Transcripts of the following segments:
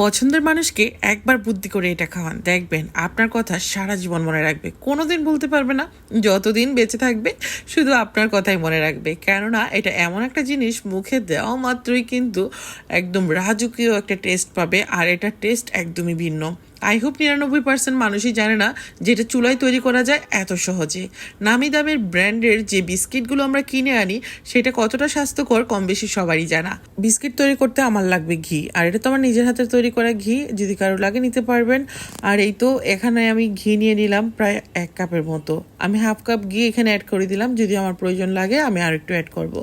পছন্দের মানুষকে একবার বুদ্ধি করে এটা খাওয়ান, দেখবেন আপনার কথা সারা জীবন মনে রাখবে, কোনোদিন বলতে পারবে না। যতদিন বেঁচে থাকবে শুধু আপনার কথাই মনে রাখবে, কেননা এটা এমন একটা জিনিস মুখে দেওয়া মাত্রই কিন্তু একদম রাজকীয় একটা টেস্ট পাবে, আর এটা টেস্ট একদমই ভিন্ন। আই হোপ 99% মানুষই জানে না যেটা চুলায় তৈরি করা যায় এত সহজে। নামি দামের ব্র্যান্ডের যে বিস্কিটগুলো আমরা কিনে আনি সেটা কতটা স্বাস্থ্যকর কম বেশি সবারই জানা। বিস্কিট তৈরি করতে আমার লাগবে ঘি, আর এটা তো আমার নিজের হাতে তৈরি করা ঘি, যদি কারো লাগে নিতে পারবেন। আর এই তো এখানে আমি ঘি নিয়ে নিলাম প্রায় 1 কাপের মতো। আমি হাফ কাপ ঘি এখানে অ্যাড করে দিলাম, যদি আমার প্রয়োজন লাগে আমি আর একটু অ্যাড করব।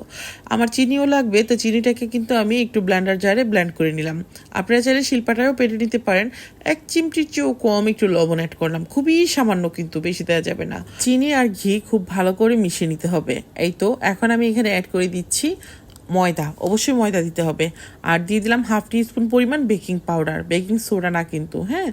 আমার চিনিও লাগবে, তো চিনিটাকে কিন্তু আমি একটু ব্লেন্ডার জারে ব্লেন্ড করে নিলাম। আপনারা চাইলে শিলপাটায়ও পেটে নিতে পারেন। 1 চিমটির চেয়েও কম একটু লবণ অ্যাড করলাম, খুবই সামান্য, কিন্তু বেশি দেওয়া যাবে না। চিনি আর ঘি খুব ভালো করে মিশিয়ে নিতে হবে। এই তো এখন আমি এখানে অ্যাড করে দিচ্ছি ময়দা, অবশ্যই ময়দা দিতে হবে। আর দিয়ে দিলাম হাফ টিস্পুন পরিমাণ বেকিং পাউডার, বেকিং সোডা না কিন্তু, হ্যাঁ।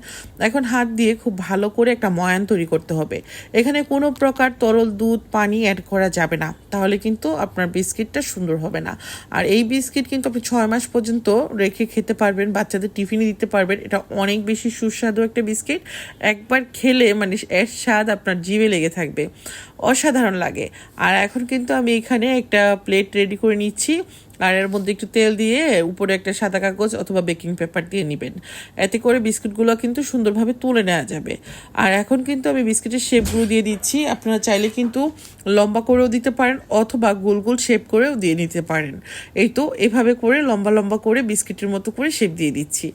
এখন হাত দিয়ে খুব ভালো করে একটা ময়ান তৈরি করতে হবে। এখানে কোনো প্রকার তরল দুধ পানি অ্যাড করা যাবে না, তাহলে কিন্তু আপনার বিস্কিটটা সুন্দর হবে না। আর এই বিস্কিট কিন্তু আপনি 6 মাস পর্যন্ত রেখে খেতে পারবেন, বাচ্চাদের টিফিনে দিতে পারবেন। এটা অনেক বেশি সুস্বাদু একটা বিস্কিট, একবার খেলে মানে এর স্বাদ আপনার জিভে লেগে থাকবে, অসাধারণ লাগে। আর এখন কিন্তু আমি এখানে একটা প্লেট রেডি করে নিচ্ছি, আর এর মধ্যে একটু তেল দিয়ে উপরে একটা সাদা কাগজ অথবা বেকিং পেপার দিয়ে নেবেন, এতে করে বিস্কিটগুলো কিন্তু সুন্দরভাবে তুলে নেওয়া যাবে। আর এখন কিন্তু আমি বিস্কিটের শেপগুলো দিয়ে দিচ্ছি, আপনারা চাইলে কিন্তু লম্বা করেও দিতে পারেন অথবা গোল গোল শেপ করেও দিয়ে নিতে পারেন। এই তো এভাবে করে লম্বা লম্বা করে বিস্কিটের মতো করে শেপ দিয়ে দিচ্ছি।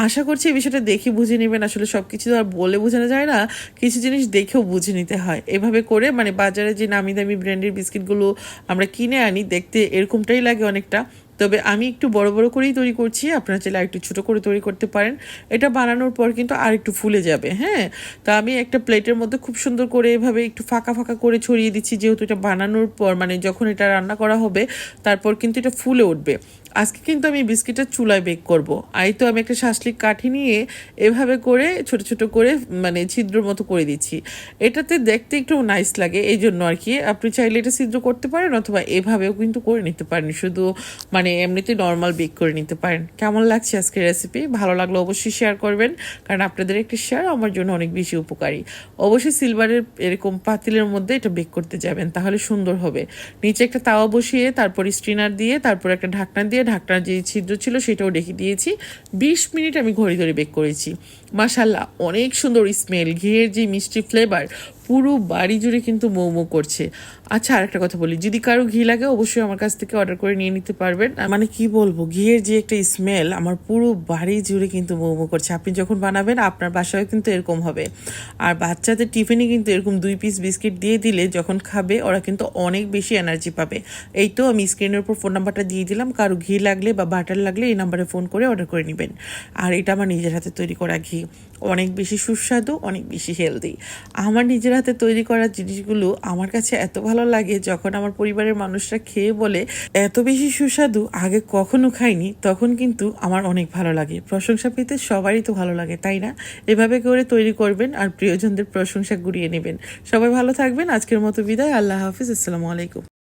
আশা করছি এই বিষয়টা দেখে বুঝে নেবেন, আসলে সব কিছু তো আর বলে বোঝানো যায় না, কিছু জিনিস দেখেও বুঝে নিতে হয়। এভাবে করে মানে বাজারে যে নামি দামি ব্র্যান্ডের বিস্কিটগুলো আমরা কিনে আনি দেখতে এরকমটাই লাগে অনেকটা, তবে আমি একটু বড় বড় করেই তৈরি করছি, আপনারা চাইলে আরেকটু ছোটো করে তৈরি করতে পারেন। এটা বানানোর পর কিন্তু আর একটু ফুলে যাবে, হ্যাঁ। তা আমি একটা প্লেটের মধ্যে খুব সুন্দর করে এভাবে একটু ফাঁকা ফাঁকা করে ছড়িয়ে দিচ্ছি, যেহেতু এটা বানানোর পর মানে যখন এটা রান্না করা হবে তারপর কিন্তু এটা ফুলে উঠবে। আজকে কিন্তু আমি বিস্কিটটা চুলায় বেক করব। এই তো আমি একটা শাসলিক কাঠি নিয়ে এভাবে করে ছোট ছোট করে মানে ছিদ্রর মতো করে দিচ্ছি, এটাতে দেখতে একটু নাইস লাগে এই জন্য আর কি। আপনি চাইলে এটা ছিদ্র করতে পারেন অথবা এভাবেও কিন্তু করে নিতে পারেন, শুধু মানে এমনিতে নর্মাল বেক করে নিতে পারেন। কেমন লাগছে আজকের রেসিপি? ভালো লাগলে অবশ্যই শেয়ার করবেন, কারণ আপনাদের একটি শেয়ার আমার জন্য অনেক বেশি উপকারী। অবশ্যই সিলভারের এরকম পাতিলের মধ্যে এটা বেক করতে যাবেন, তাহলে সুন্দর হবে। নিচে একটা তাওয়া বসিয়ে তারপর স্ট্রিনার দিয়ে তারপর একটা ঢাকনা দিয়ে ঢাকনার যে ছিদ্র ছিল সেটাও রেখে দিয়েছি। 20 মিনিট আমি ঘড়ি ধরে বেক করেছি। মাশাল্লাহ, অনেক সুন্দর স্মেল, ঘিয়ের যে মিষ্টি ফ্লেভার পুরো বাড়ি জুড়ে কিন্তু মৌ করছে। আচ্ছা, আরেকটা কথা বলি, যদি কারো ঘি লাগে অবশ্যই আমার কাছ থেকে অর্ডার করে নিয়ে নিতে পারবেন। মানে কি বলবো, ঘিয়ের যে একটা স্মেল আমার পুরো বাড়ি জুড়ে কিন্তু মৌ করছে। আপনি যখন বানাবেন আপনার বাসায় কিন্তু এরকম হবে। আর বাচ্চাদের টিফিনে কিন্তু এরকম 2 পিস বিস্কিট দিয়ে দিলে যখন খাবে ওরা কিন্তু অনেক বেশি এনার্জি পাবে। এই তো আমি স্ক্রিনের উপর ফোন নাম্বারটা দিয়ে দিলাম, কারো ঘি লাগলে বা বাটার লাগলে এই নাম্বারে ফোন করে অর্ডার করে নেবেন। আর এটা আমার নিজের হাতে তৈরি করা ঘি, অনেক বেশি সুস্বাদু, অনেক বেশি হেলদি। আমার নিজের হাতে তৈরি করা জিনিসগুলো আমার কাছে এত ভালো লাগে, যখন আমার পরিবারের মানুষরা খেয়ে বলে এত বেশি সুস্বাদু আগে কখনো খাইনি, তখন কিন্তু আমার অনেক ভালো লাগে। প্রশংসা পেতে সবারই তো ভালো লাগে, তাই না? এভাবে করে তৈরি করবেন আর প্রিয়জনদের প্রশংসা গুড়িয়ে নেবেন। সবাই ভালো থাকবেন, আজকের মতো বিদায়, আল্লাহ হাফিজ, আসসালামু আলাইকুম।